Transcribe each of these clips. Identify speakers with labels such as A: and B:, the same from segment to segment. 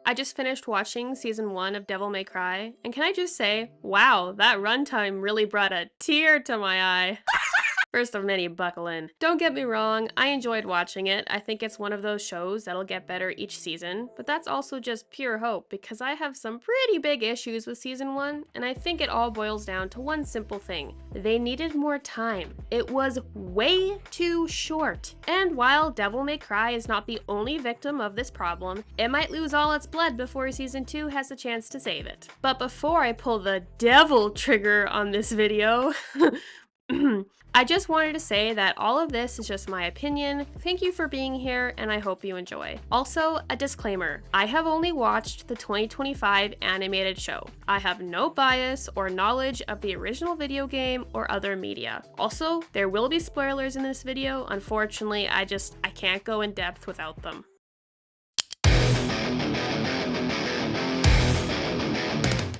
A: I just finished watching season 1 of Devil May Cry, and can I just say, wow, that runtime really brought a tear to my eye. First of many, buckle in. Don't get me wrong, I enjoyed watching it. I think it's one of those shows that'll get better each season, but that's also just pure hope because I have some pretty big issues with season 1, and I think it all boils down to one simple thing. They needed more time. It was way too short. And while Devil May Cry is not the only victim of this problem, it might lose all its blood before season 2 has a chance to save it. But before I pull the devil trigger on this video, I just wanted to say that all of this is just my opinion. Thank you for being here, and I hope you enjoy. Also, a disclaimer, I have only watched the 2025 animated show. I have no bias or knowledge of the original video game or other media. Also, there will be spoilers in this video. Unfortunately, I can't go in depth without them.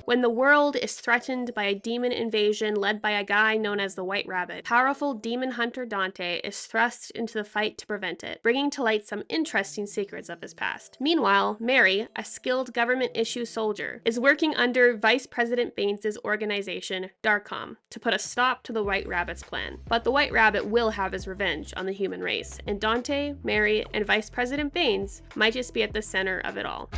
A: When the world is threatened by a demon invasion led by a guy known as the White Rabbit, powerful demon hunter Dante is thrust into the fight to prevent it, bringing to light some interesting secrets of his past. Meanwhile, Mary, a skilled government-issue soldier, is working under Vice President Baines' organization, Darkcom, to put a stop to the White Rabbit's plan. But the White Rabbit will have his revenge on the human race, and Dante, Mary, and Vice President Baines might just be at the center of it all.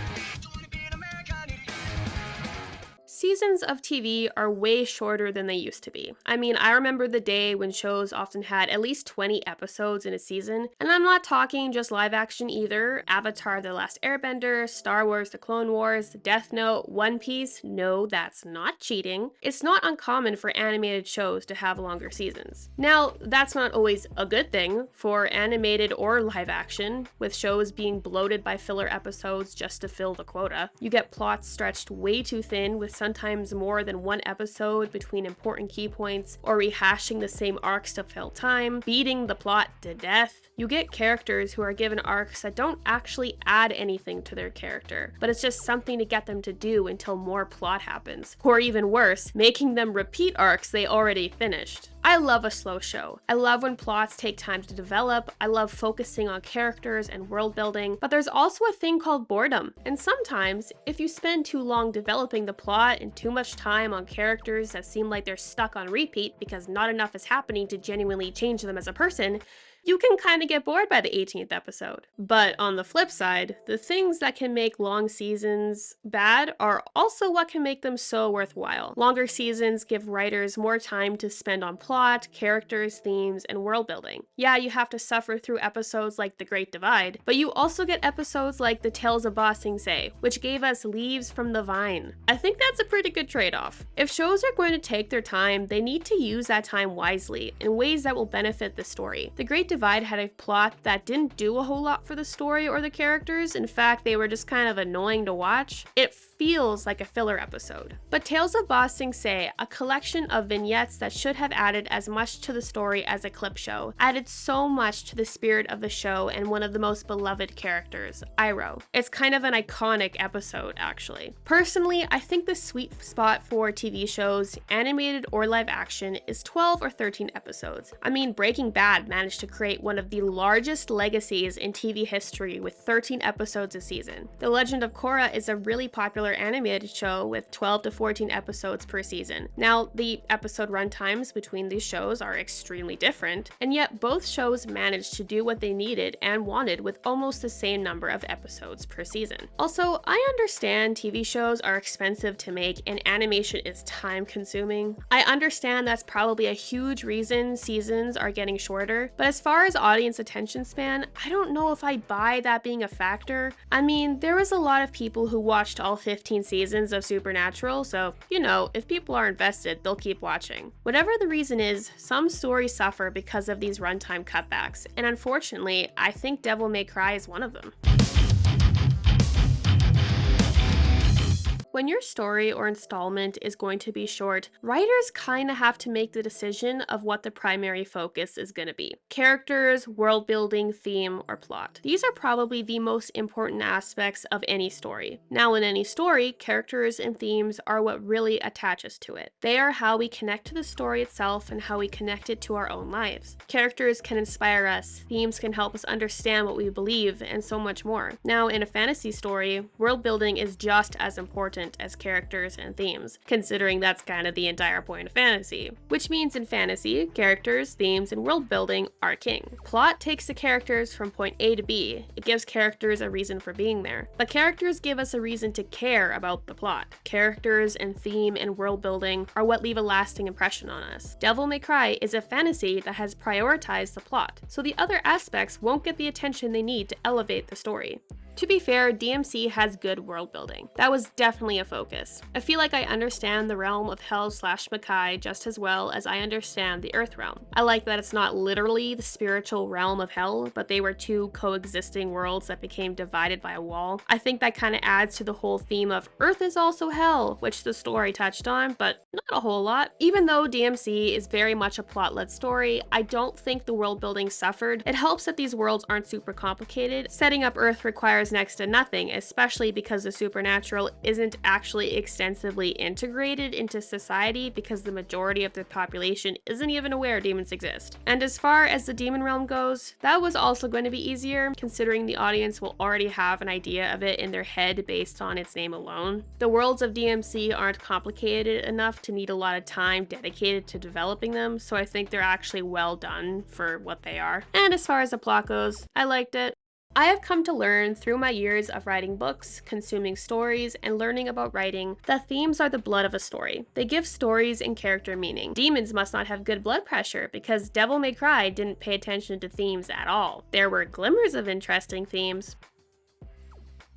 A: Seasons of TV are way shorter than they used to be. I mean, I remember the day when shows often had at least 20 episodes in a season, and I'm not talking just live action either. Avatar: The Last Airbender, Star Wars: The Clone Wars, Death Note, One Piece. No, that's not cheating. It's not uncommon for animated shows to have longer seasons. Now, that's not always a good thing for animated or live action, with shows being bloated by filler episodes just to fill the quota. You get plots stretched way too thin with sometimes more than one episode between important key points, or rehashing the same arcs to fill time, beating the plot to death. You get characters who are given arcs that don't actually add anything to their character, but it's just something to get them to do until more plot happens. Or even worse, making them repeat arcs they already finished. I love a slow show. I love when plots take time to develop. I love focusing on characters and world building, but there's also a thing called boredom. And sometimes, if you spend too long developing the plot and too much time on characters that seem like they're stuck on repeat because not enough is happening to genuinely change them as a person, you can kind of get bored by the 18th episode. But on the flip side, the things that can make long seasons bad are also what can make them so worthwhile. Longer seasons give writers more time to spend on plot, characters, themes, and world building. Yeah, you have to suffer through episodes like The Great Divide, but you also get episodes like The Tales of Ba Sing Se, which gave us Leaves from the Vine. I think that's a pretty good trade-off. If shows are going to take their time, they need to use that time wisely in ways that will benefit the story. The Great Divide had a plot that didn't do a whole lot for the story or the characters. In fact, they were just kind of annoying to watch. It feels like a filler episode. But Tales of Ba Sing Se, a collection of vignettes that should have added as much to the story as a clip show, added so much to the spirit of the show and one of the most beloved characters, Iroh. It's kind of an iconic episode, actually. Personally, I think the sweet spot for TV shows, animated or live action, is 12 or 13 episodes. I mean, Breaking Bad managed to create one of the largest legacies in TV history with 13 episodes a season. The Legend of Korra is a really popular animated show with 12 to 14 episodes per season. Now, the episode runtimes between these shows are extremely different, and yet both shows managed to do what they needed and wanted with almost the same number of episodes per season. Also, I understand TV shows are expensive to make and animation is time consuming. I understand that's probably a huge reason seasons are getting shorter, but as far as audience attention span, I don't know if I buy that being a factor. I mean, there was a lot of people who watched all 15 seasons of Supernatural, so, you know, if people are invested, they'll keep watching. Whatever the reason is, some stories suffer because of these runtime cutbacks, and unfortunately, I think Devil May Cry is one of them. When your story or installment is going to be short, writers kind of have to make the decision of what the primary focus is going to be. Characters, world building, theme, or plot. These are probably the most important aspects of any story. Now, in any story, characters and themes are what really attach us to it. They are how we connect to the story itself and how we connect it to our own lives. Characters can inspire us, themes can help us understand what we believe, and so much more. Now, in a fantasy story, world building is just as important as characters and themes, considering that's kind of the entire point of fantasy. Which means in fantasy, characters, themes, and world building are king. Plot takes the characters from point A to B. It gives characters a reason for being there. But characters give us a reason to care about the plot. Characters and theme and world building are what leave a lasting impression on us. Devil May Cry is a fantasy that has prioritized the plot, so the other aspects won't get the attention they need to elevate the story. To be fair, DMC has good world building. That was definitely a focus. I feel like I understand the realm of Hell/Makai just as well as I understand the Earth realm. I like that it's not literally the spiritual realm of Hell, but they were two coexisting worlds that became divided by a wall. I think that kind of adds to the whole theme of Earth is also Hell, which the story touched on, but not a whole lot. Even though DMC is very much a plot-led story, I don't think the world building suffered. It helps that these worlds aren't super complicated. Setting up Earth requires next to nothing, especially because the supernatural isn't actually extensively integrated into society because the majority of the population isn't even aware demons exist. And as far as the demon realm goes, that was also going to be easier, considering the audience will already have an idea of it in their head based on its name alone. The worlds of DMC aren't complicated enough to need a lot of time dedicated to developing them, so I think they're actually well done for what they are. And as far as the plot goes, I liked it. I have come to learn through my years of writing books, consuming stories, and learning about writing that themes are the blood of a story. They give stories and character meaning. Demons must not have good blood pressure because Devil May Cry didn't pay attention to themes at all. There were glimmers of interesting themes.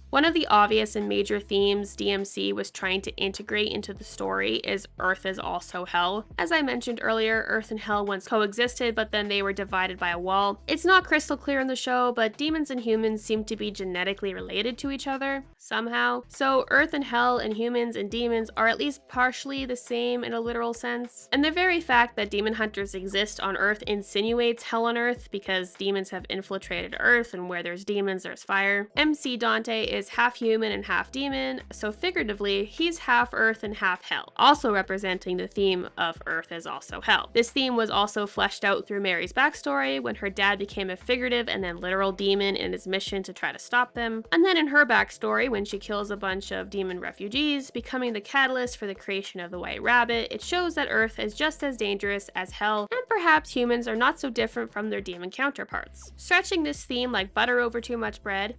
A: One of the obvious and major themes DMC was trying to integrate into the story is Earth is also Hell. As I mentioned earlier, Earth and Hell once coexisted, but then they were divided by a wall. It's not crystal clear in the show, but demons and humans seem to be genetically related to each other, somehow. So Earth and Hell and humans and demons are at least partially the same in a literal sense. And the very fact that demon hunters exist on Earth insinuates Hell on Earth because demons have infiltrated Earth, and where there's demons, there's fire. MC Dante is half human and half demon, so figuratively, he's half Earth and half Hell, also representing the theme of Earth is also Hell. This theme was also fleshed out through Mary's backstory when her dad became a figurative and then literal demon in his mission to try to stop them, and then in her backstory when she kills a bunch of demon refugees, becoming the catalyst for the creation of the White Rabbit. It shows that Earth is just as dangerous as Hell, and perhaps humans are not so different from their demon counterparts. Stretching this theme like butter over too much bread,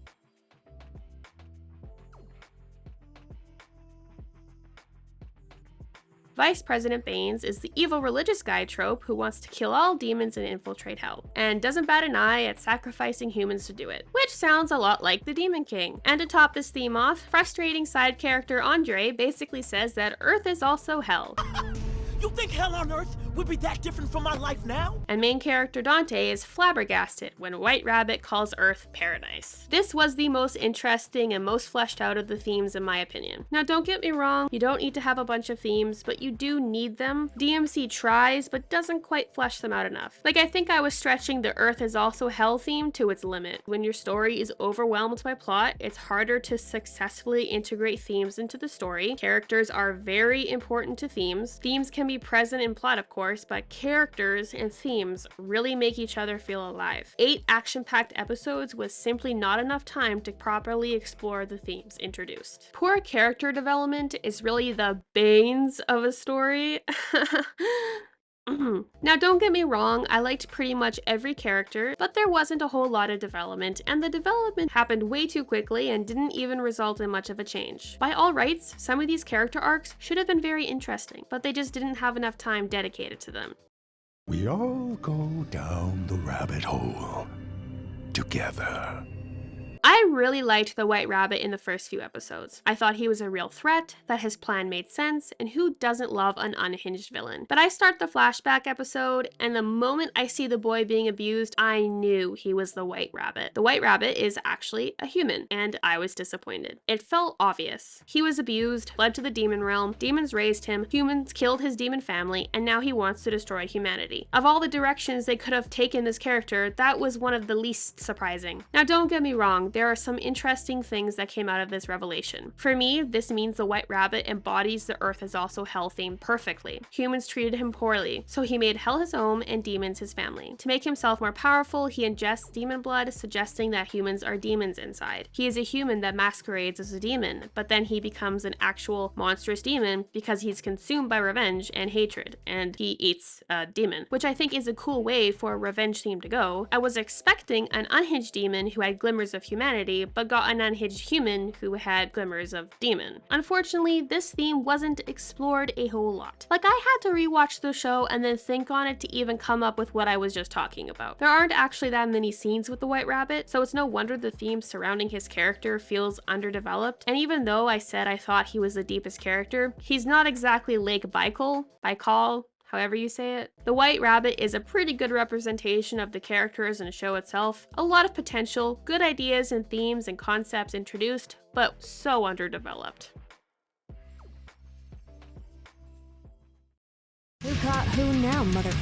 A: Vice President Baines is the evil religious guy trope who wants to kill all demons and infiltrate Hell, and doesn't bat an eye at sacrificing humans to do it, which sounds a lot like the Demon King. And to top this theme off, frustrating side character Andre basically says that Earth is also Hell.
B: You think Hell on Earth would be that different from my life now?
A: And main character Dante is flabbergasted when White Rabbit calls Earth paradise. This was the most interesting and most fleshed out of the themes in my opinion. Now don't get me wrong, you don't need to have a bunch of themes, but you do need them. DMC tries, but doesn't quite flesh them out enough. Like, I think I was stretching the Earth is also Hell theme to its limit. When your story is overwhelmed by plot, it's harder to successfully integrate themes into the story. Characters are very important to themes. Themes can be present in plot, of course, but characters and themes really make each other feel alive. 8 action-packed episodes was simply not enough time to properly explore the themes introduced. Poor character development is really the banes of a story. Now don't get me wrong, I liked pretty much every character, but there wasn't a whole lot of development, and the development happened way too quickly and didn't even result in much of a change. By all rights, some of these character arcs should have been very interesting, but they just didn't have enough time dedicated to them.
C: We all go down the rabbit hole together.
A: I really liked the White Rabbit in the first few episodes. I thought he was a real threat, that his plan made sense, and who doesn't love an unhinged villain? But I start the flashback episode, and the moment I see the boy being abused, I knew he was the White Rabbit. The White Rabbit is actually a human, and I was disappointed. It felt obvious. He was abused, fled to the demon realm, demons raised him, humans killed his demon family, and now he wants to destroy humanity. Of all the directions they could have taken this character, that was one of the least surprising. Now don't get me wrong, there are some interesting things that came out of this revelation. For me, this means the White Rabbit embodies the Earth as also Hell theme perfectly. Humans treated him poorly, so he made Hell his home and demons his family. To make himself more powerful, he ingests demon blood, suggesting that humans are demons inside. He is a human that masquerades as a demon, but then he becomes an actual monstrous demon because he's consumed by revenge and hatred, and he eats a demon, which I think is a cool way for a revenge theme to go. I was expecting an unhinged demon who had glimmers of humanity, but got an unhinged human who had glimmers of demon. Unfortunately, this theme wasn't explored a whole lot. Like, I had to rewatch the show and then think on it to even come up with what I was just talking about. There aren't actually that many scenes with the White Rabbit, so it's no wonder the theme surrounding his character feels underdeveloped. And even though I said I thought he was the deepest character, he's not exactly Lake Baikal, however you say it. The White Rabbit is a pretty good representation of the characters in the show itself. A lot of potential, good ideas and themes and concepts introduced, but so underdeveloped.
C: Who caught who now, mother?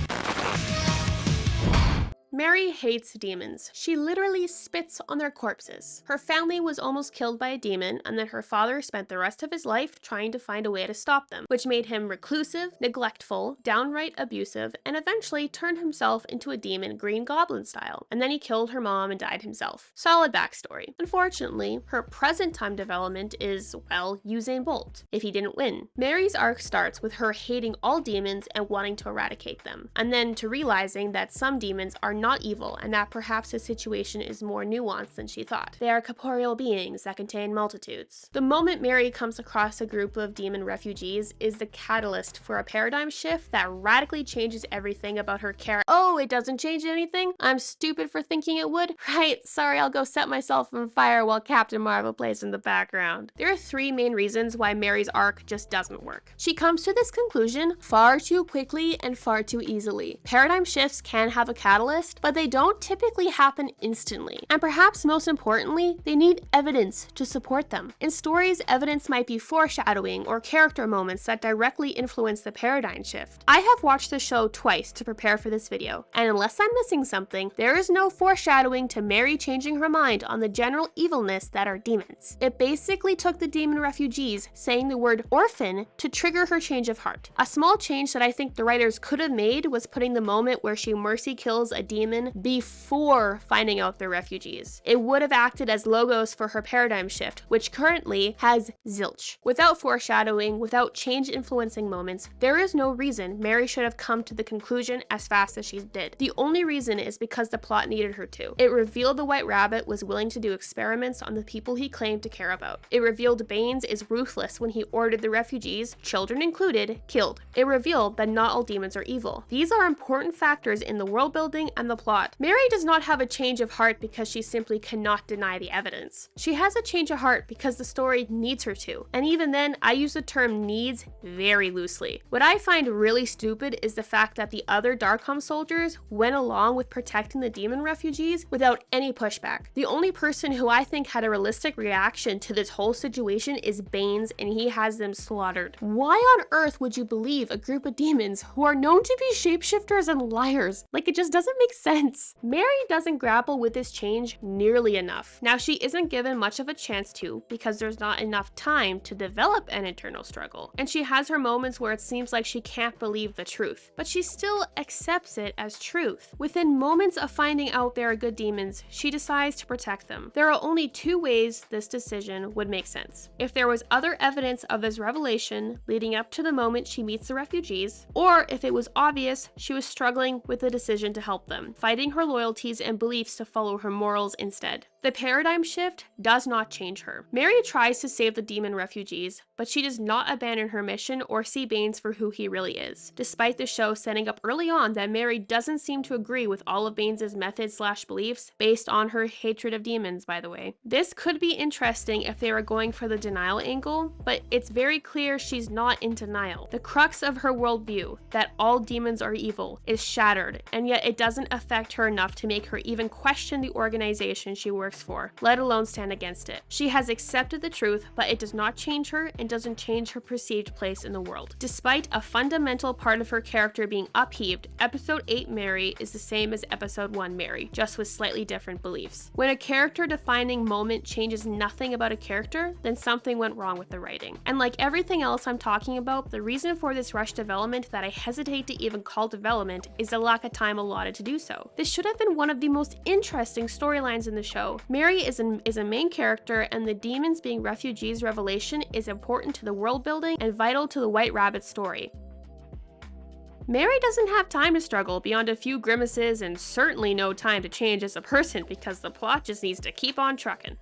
A: Mary hates demons. She literally spits on their corpses. Her family was almost killed by a demon, and then her father spent the rest of his life trying to find a way to stop them, which made him reclusive, neglectful, downright abusive, and eventually turned himself into a demon Green Goblin style. And then he killed her mom and died himself. Solid backstory. Unfortunately, her present time development is, well, Usain Bolt, if he didn't win. Mary's arc starts with her hating all demons and wanting to eradicate them, and then to realizing that some demons are not evil, and that perhaps his situation is more nuanced than she thought. They are corporeal beings that contain multitudes. The moment Mary comes across a group of demon refugees is the catalyst for a paradigm shift that radically changes everything about her character. Oh, it doesn't change anything? I'm stupid for thinking it would? Right, sorry, I'll go set myself on fire while Captain Marvel plays in the background. There are three main reasons why Mary's arc just doesn't work. She comes to this conclusion far too quickly and far too easily. Paradigm shifts can have a catalyst, but they don't typically happen instantly. And perhaps most importantly, they need evidence to support them. In stories, evidence might be foreshadowing or character moments that directly influence the paradigm shift. I have watched the show twice to prepare for this video, and unless I'm missing something, there is no foreshadowing to Mary changing her mind on the general evilness that are demons. It basically took the demon refugees saying the word orphan to trigger her change of heart. A small change that I think the writers could have made was putting the moment where she mercy kills a demon before finding out they're refugees. It would have acted as logos for her paradigm shift, which currently has zilch. Without foreshadowing, without change influencing moments, there is no reason Mary should have come to the conclusion as fast as she did. The only reason is because the plot needed her to. It revealed the White Rabbit was willing to do experiments on the people he claimed to care about. It revealed Baines is ruthless when he ordered the refugees, children included, killed. It revealed that not all demons are evil. These are important factors in the world building and the plot. Mary does not have a change of heart because she simply cannot deny the evidence. She has a change of heart because the story needs her to. And even then, I use the term needs very loosely. What I find really stupid is the fact that the other Darkholm soldiers went along with protecting the demon refugees without any pushback. The only person who I think had a realistic reaction to this whole situation is Baines, and he has them slaughtered. Why on earth would you believe a group of demons who are known to be shapeshifters and liars? Like, it just doesn't make sense. Mary doesn't grapple with this change nearly enough. Now, she isn't given much of a chance to because there's not enough time to develop an internal struggle. And she has her moments where it seems like she can't believe the truth, but she still accepts it as truth. Within moments of finding out there are good demons, she decides to protect them. There are only two ways this decision would make sense. If there was other evidence of this revelation leading up to the moment she meets the refugees, or if it was obvious she was struggling with the decision to help them. Darkcom, fighting her loyalties and beliefs to follow her morals instead. The paradigm shift does not change her. Mary tries to save the demon refugees, but she does not abandon her mission or see Baines for who he really is, despite the show setting up early on that Mary doesn't seem to agree with all of Baines' methods/beliefs based on her hatred of demons, by the way. This could be interesting if they were going for the denial angle, but it's very clear she's not in denial. The crux of her worldview, that all demons are evil, is shattered, and yet it doesn't affect her enough to make her even question the organization she works for, let alone stand against it. She has accepted the truth, but it does not change her and doesn't change her perceived place in the world. Despite a fundamental part of her character being upheaved, episode 8 Mary is the same as episode 1 Mary, just with slightly different beliefs. When a character defining moment changes nothing about a character, then something went wrong with the writing. And like everything else I'm talking about, the reason for this rushed development that I hesitate to even call development is the lack of time allotted to do so. This should have been one of the most interesting storylines in the show. Mary is a main character, and the demons being refugees revelation is important to the world building and vital to the White Rabbit story. Mary doesn't have time to struggle beyond a few grimaces and certainly no time to change as a person because the plot just needs to keep on trucking.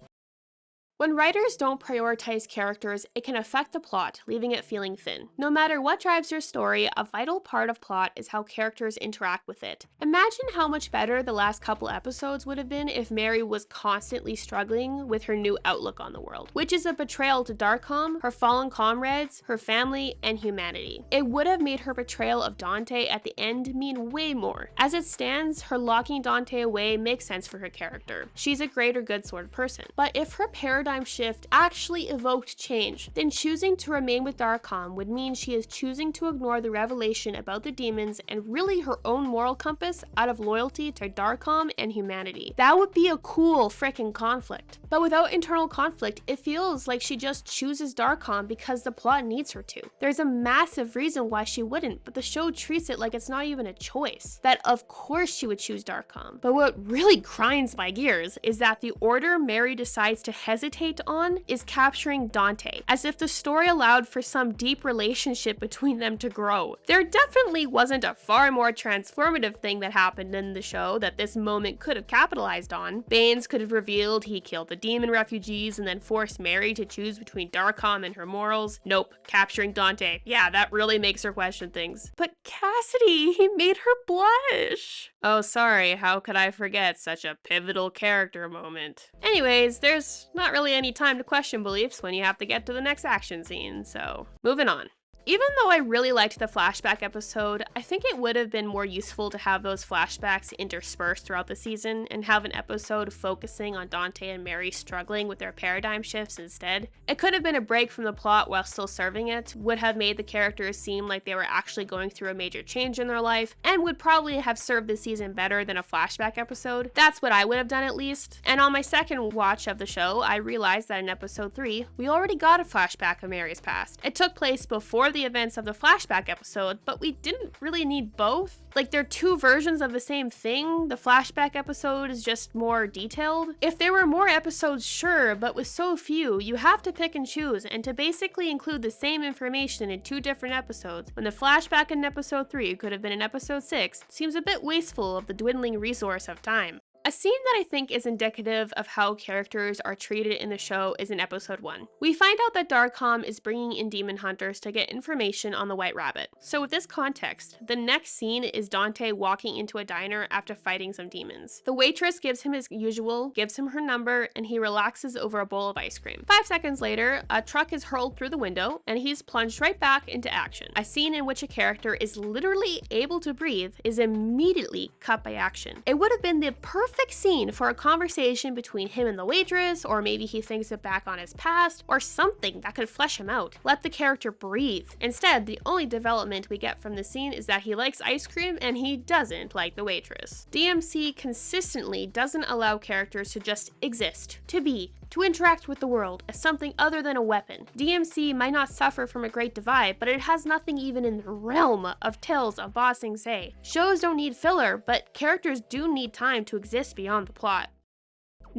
A: When writers don't prioritize characters, it can affect the plot, leaving it feeling thin. No matter what drives your story, a vital part of plot is how characters interact with it. Imagine how much better the last couple episodes would have been if Mary was constantly struggling with her new outlook on the world, which is a betrayal to Darkcom, her fallen comrades, her family, and humanity. It would have made her betrayal of Dante at the end mean way more. As it stands, her locking Dante away makes sense for her character. She's a greater good sort of person. But if her paradigm shift actually evoked change, then choosing to remain with Darkcom would mean she is choosing to ignore the revelation about the demons and really her own moral compass out of loyalty to Darkcom and humanity. That would be a cool frickin' conflict. But without internal conflict, it feels like she just chooses Darkcom because the plot needs her to. There's a massive reason why she wouldn't, but the show treats it like it's not even a choice. That of course she would choose Darkcom. But what really grinds my gears is that the order Mary decides to hesitate on is capturing Dante, as if the story allowed for some deep relationship between them to grow. There definitely wasn't a far more transformative thing that happened in the show that this moment could have capitalized on. Baines could have revealed he killed the demon refugees and then forced Mary to choose between Darkcom and her morals. Nope, capturing Dante. Yeah, that really makes her question things. But Cassidy, he made her blush. Oh, sorry, how could I forget such a pivotal character moment? Anyways, there's not really any time to question beliefs when you have to get to the next action scene, so moving on. Even though I really liked the flashback episode, I think it would have been more useful to have those flashbacks interspersed throughout the season and have an episode focusing on Dante and Mary struggling with their paradigm shifts instead. It could have been a break from the plot while still serving it, would have made the characters seem like they were actually going through a major change in their life, and would probably have served the season better than a flashback episode. That's what I would have done at least. And on my second watch of the show, I realized that in episode 3, we already got a flashback of Mary's past. It took place before the events of the flashback episode, but we didn't really need both. Like, they're two versions of the same thing. The flashback episode is just more detailed. If there were more episodes, sure, but with so few, you have to pick and choose, and to basically include the same information in two different episodes, when the flashback in episode 3 could have been in episode 6, seems a bit wasteful of the dwindling resource of time. A scene that I think is indicative of how characters are treated in the show is in episode 1. We find out that Darkcom is bringing in demon hunters to get information on the White Rabbit. So with this context, the next scene is Dante walking into a diner after fighting some demons. The waitress gives him his usual, gives him her number, and he relaxes over a bowl of ice cream. 5 seconds later, a truck is hurled through the window, and he's plunged right back into action. A scene in which a character is literally able to breathe is immediately cut by action. It would have been the perfect scene for a conversation between him and the waitress, or maybe he thinks it back on his past, or something that could flesh him out. Let the character breathe. Instead, the only development we get from the scene is that he likes ice cream and he doesn't like the waitress. DMC consistently doesn't allow characters to just exist, to be, to interact with the world as something other than a weapon. DMC might not suffer from a great divide, but it has nothing even in the realm of Tales of Ba Sing Se. Shows don't need filler, but characters do need time to exist beyond the plot.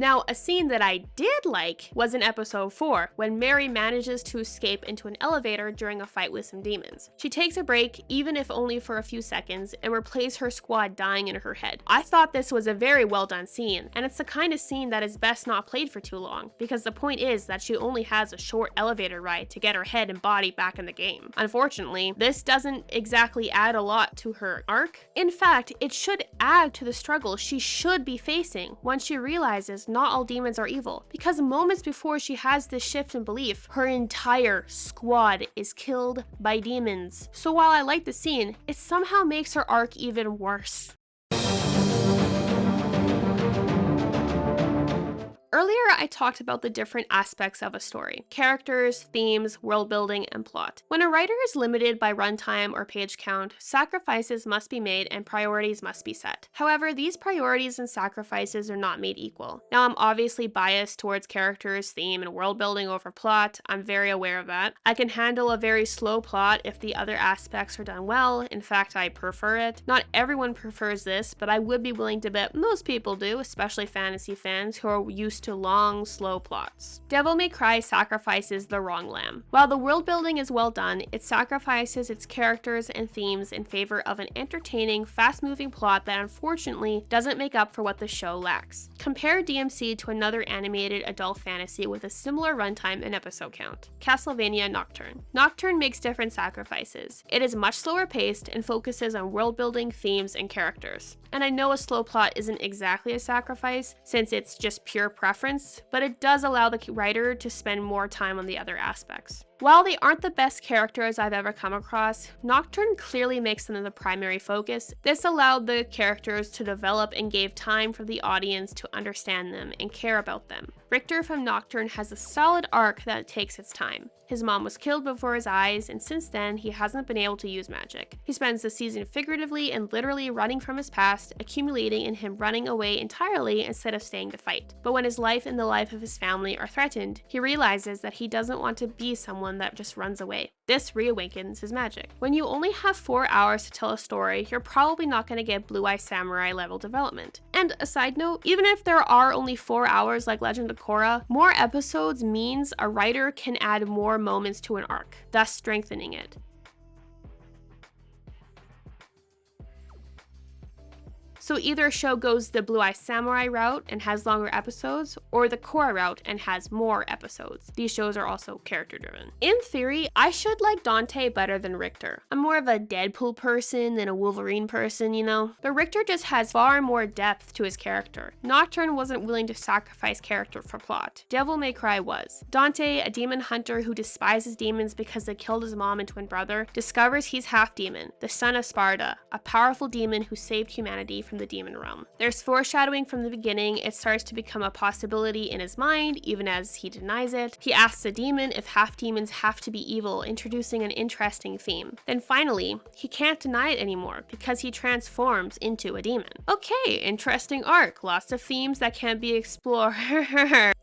A: Now, a scene that I did like was in episode 4, when Mary manages to escape into an elevator during a fight with some demons. She takes a break, even if only for a few seconds, and replays her squad dying in her head. I thought this was a very well done scene, and it's the kind of scene that is best not played for too long, because the point is that she only has a short elevator ride to get her head and body back in the game. Unfortunately, this doesn't exactly add a lot to her arc. In fact, it should add to the struggle she should be facing once she realizes not all demons are evil, because moments before she has this shift in belief, her entire squad is killed by demons. So while I like the scene, it somehow makes her arc even worse. Earlier, I talked about the different aspects of a story: characters, themes, world building, and plot. When a writer is limited by runtime or page count, sacrifices must be made and priorities must be set. However, these priorities and sacrifices are not made equal. Now, I'm obviously biased towards characters, theme, and world building over plot. I'm very aware of that. I can handle a very slow plot if the other aspects are done well. In fact, I prefer it. Not everyone prefers this, but I would be willing to bet most people do, especially fantasy fans who are used to long, slow plots. Devil May Cry sacrifices the wrong lamb. While the world building is well done, it sacrifices its characters and themes in favor of an entertaining, fast-moving plot that unfortunately doesn't make up for what the show lacks. Compare DMC to another animated adult fantasy with a similar runtime and episode count: Castlevania Nocturne. Nocturne makes different sacrifices. It is much slower paced and focuses on world building, themes, and characters. And I know a slow plot isn't exactly a sacrifice, since it's just pure preference, but it does allow the writer to spend more time on the other aspects. While they aren't the best characters I've ever come across, Nocturne clearly makes them the primary focus. This allowed the characters to develop and gave time for the audience to understand them and care about them. Richter from Nocturne has a solid arc that takes its time. His mom was killed before his eyes, and since then, he hasn't been able to use magic. He spends the season figuratively and literally running from his past, accumulating in him running away entirely instead of staying to fight. But when his life and the life of his family are threatened, he realizes that he doesn't want to be someone that just runs away. This reawakens his magic. When you only have 4 hours to tell a story, you're probably not going to get Blue Eye Samurai level development. And a side note, even if there are only 4 hours like Legend of Korra, more episodes means a writer can add more moments to an arc, thus strengthening it. So either a show goes the Blue Eye Samurai route and has longer episodes, or the Korra route and has more episodes. These shows are also character driven. In theory, I should like Dante better than Richter. I'm more of a Deadpool person than a Wolverine person, you know? But Richter just has far more depth to his character. Nocturne wasn't willing to sacrifice character for plot. Devil May Cry was. Dante, a demon hunter who despises demons because they killed his mom and twin brother, discovers he's half demon, the son of Sparta, a powerful demon who saved humanity from the demon realm. There's foreshadowing from the beginning. It starts to become a possibility in his mind, even as he denies it. He asks the demon if half demons have to be evil, introducing an interesting theme. Then finally, he can't deny it anymore because he transforms into a demon. Okay, interesting arc. Lots of themes that can be explored.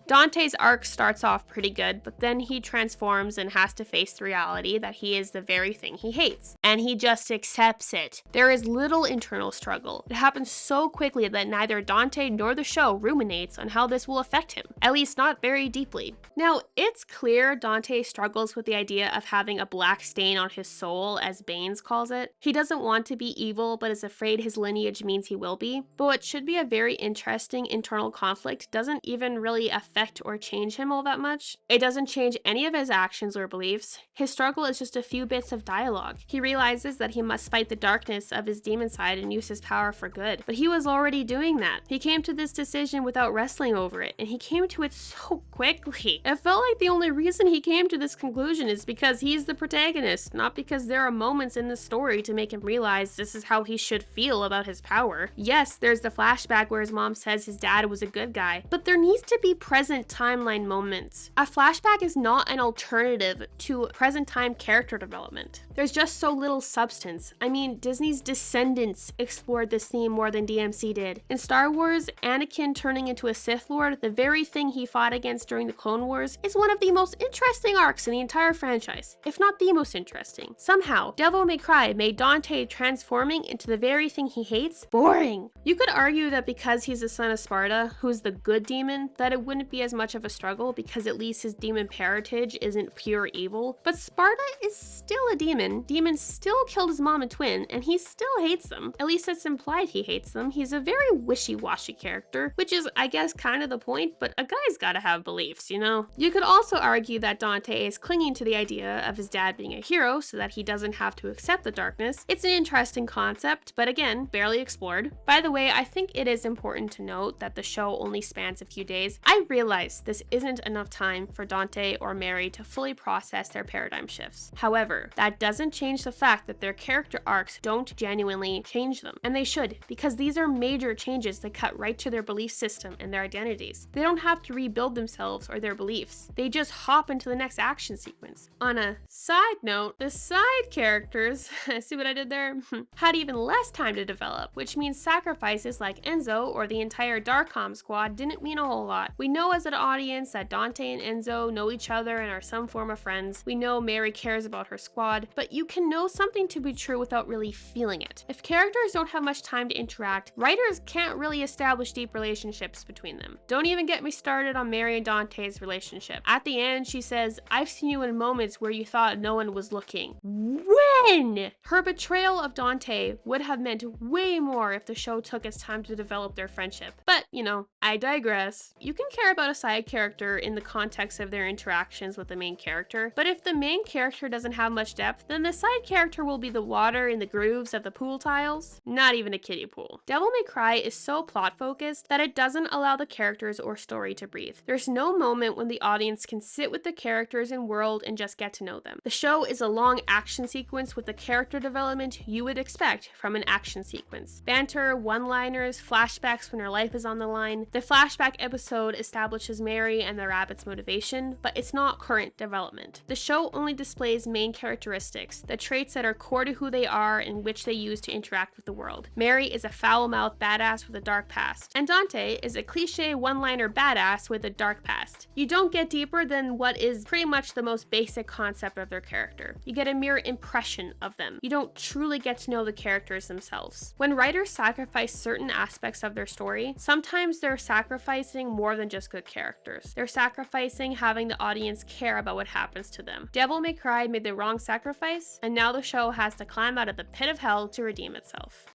A: Dante's arc starts off pretty good, but then he transforms and has to face the reality that he is the very thing he hates, and he just accepts it. There is little internal struggle. It happens so quickly that neither Dante nor the show ruminates on how this will affect him, at least not very deeply. Now, it's clear Dante struggles with the idea of having a black stain on his soul, as Baines calls it. He doesn't want to be evil, but is afraid his lineage means he will be. But what should be a very interesting internal conflict doesn't even really affect or change him all that much. It doesn't change any of his actions or beliefs. His struggle is just a few bits of dialogue. He realizes that he must fight the darkness of his demon side and use his power for good. But he was already doing that. He came to this decision without wrestling over it, and he came to it so quickly. It felt like the only reason he came to this conclusion is because he's the protagonist, not because there are moments in the story to make him realize this is how he should feel about his power. Yes, there's the flashback where his mom says his dad was a good guy, but there needs to be present timeline moments. A flashback is not an alternative to present time character development. There's just so little substance. I mean, Disney's Descendants explored this theme more than DMC did. In Star Wars, Anakin turning into a Sith Lord, the very thing he fought against during the Clone Wars, is one of the most interesting arcs in the entire franchise, if not the most interesting. Somehow, Devil May Cry made Dante transforming into the very thing he hates boring. You could argue that because he's the son of Sparta, who's the good demon, that it wouldn't be as much of a struggle because at least his demon parentage isn't pure evil, but Sparta is still a demon. Demon still killed his mom and twin, and he still hates them. At least it's implied he hates them. He's a very wishy-washy character, which is, I guess, kind of the point, but a guy's gotta have beliefs, you know? You could also argue that Dante is clinging to the idea of his dad being a hero so that he doesn't have to accept the darkness. It's an interesting concept, but again, barely explored. By the way, I think it is important to note that the show only spans a few days. I realize this isn't enough time for Dante or Mary to fully process their paradigm shifts. However, that doesn't change the fact that their character arcs don't genuinely change them, and they should, because these are major changes that cut right to their belief system and their identities. They don't have to rebuild themselves or their beliefs. They just hop into the next action sequence. On a side note, the side characters, see what I did there? Had even less time to develop, which means sacrifices like Enzo or the entire Darkcom squad didn't mean a whole lot. We know as an audience that Dante and Enzo know each other and are some form of friends. We know Mary cares about her squad, but you can know something to be true without really feeling it. If characters don't have much time to interact, writers can't really establish deep relationships between them. Don't even get me started on Mary and Dante's relationship. At the end, she says, "I've seen you in moments where you thought no one was looking." When? Her betrayal of Dante would have meant way more if the show took its time to develop their friendship. But, you know, I digress. You can care about a side character in the context of their interactions with the main character, but if the main character doesn't have much depth, then the side character will be the water in the grooves of the pool tiles, not even a kiddie pool. Devil May Cry is so plot focused that it doesn't allow the characters or story to breathe. There's no moment when the audience can sit with the characters and world and just get to know them. The show is a long action sequence with the character development you would expect from an action sequence. Banter, one-liners, flashbacks when her life is on the line. The flashback episode establishes Mary and the rabbit's motivation, but it's not current development. The show only displays main characteristics, the traits that are core to who they are and which they use to interact with the world. Mary is a foul-mouthed badass with a dark past, and Dante is a cliche one-liner badass with a dark past. You don't get deeper than what is pretty much the most basic concept of their character. You get a mere impression of them. You don't truly get to know the characters themselves. When writers sacrifice certain aspects of their story, sometimes they're sacrificing more than just good characters. They're sacrificing having the audience care about what happens to them. Devil May Cry made the wrong sacrifice, and now the show has to climb out of the pit of hell to redeem itself.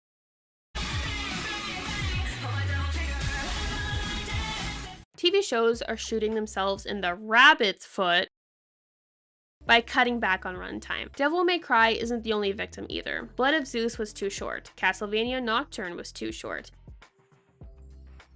A: TV shows are shooting themselves in the rabbit's foot by cutting back on runtime. Devil May Cry isn't the only victim either. Blood of Zeus was too short. Castlevania Nocturne was too short.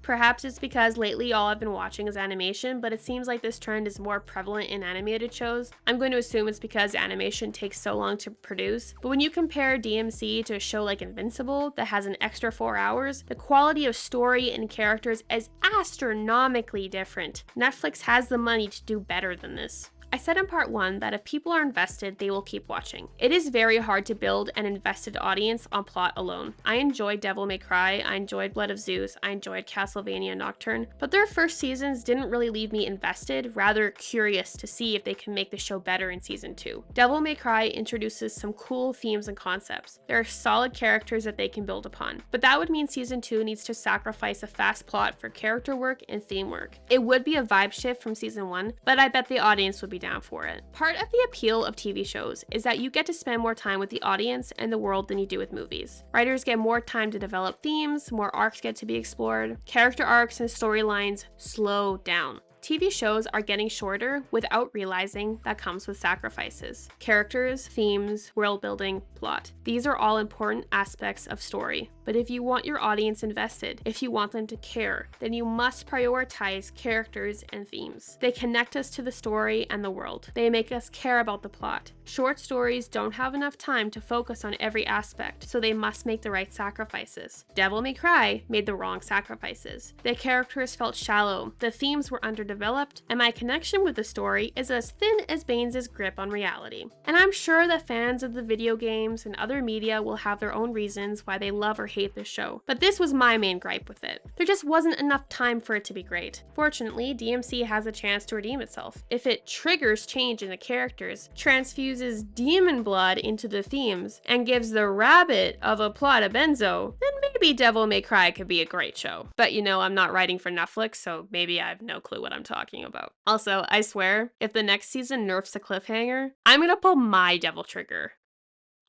A: Perhaps it's because lately all I've been watching is animation, but it seems like this trend is more prevalent in animated shows. I'm going to assume it's because animation takes so long to produce, but when you compare DMC to a show like Invincible that has an extra 4 hours, the quality of story and characters is astronomically different. Netflix has the money to do better than this. I said in part 1 that if people are invested, they will keep watching. It is very hard to build an invested audience on plot alone. I enjoyed Devil May Cry, I enjoyed Blood of Zeus, I enjoyed Castlevania Nocturne, but their first seasons didn't really leave me invested, rather curious to see if they can make the show better in season 2. Devil May Cry introduces some cool themes and concepts. There are solid characters that they can build upon, but that would mean season 2 needs to sacrifice a fast plot for character work and theme work. It would be a vibe shift from season 1, but I bet the audience would be down for it. Part of the appeal of TV shows is that you get to spend more time with the audience and the world than you do with movies. Writers get more time to develop themes, more arcs get to be explored, character arcs and storylines slow down. TV shows are getting shorter without realizing that comes with sacrifices. Characters, themes, world building, plot. These are all important aspects of story. But if you want your audience invested, if you want them to care, then you must prioritize characters and themes. They connect us to the story and the world. They make us care about the plot. Short stories don't have enough time to focus on every aspect, so they must make the right sacrifices. Devil May Cry made the wrong sacrifices. The characters felt shallow, the themes were underdeveloped, developed, and my connection with the story is as thin as Baines' grip on reality. And I'm sure that fans of the video games and other media will have their own reasons why they love or hate this show, but this was my main gripe with it. There just wasn't enough time for it to be great. Fortunately, DMC has a chance to redeem itself. If it triggers change in the characters, transfuses demon blood into the themes, and gives the rabbit of a plot of benzo, then maybe Devil May Cry could be a great show. But you know, I'm not writing for Netflix, so maybe I have no clue what I'm talking about. Also, I swear, if the next season nerfs a cliffhanger, I'm gonna pull my devil trigger.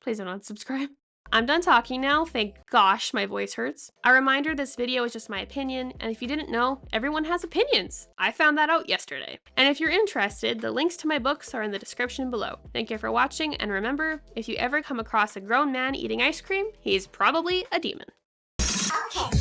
A: Please don't unsubscribe. I'm done talking now, thank gosh my voice hurts. A reminder, this video is just my opinion, and if you didn't know, everyone has opinions. I found that out yesterday. And if you're interested, the links to my books are in the description below. Thank you for watching, and remember, if you ever come across a grown man eating ice cream, he's probably a demon.
C: Okay.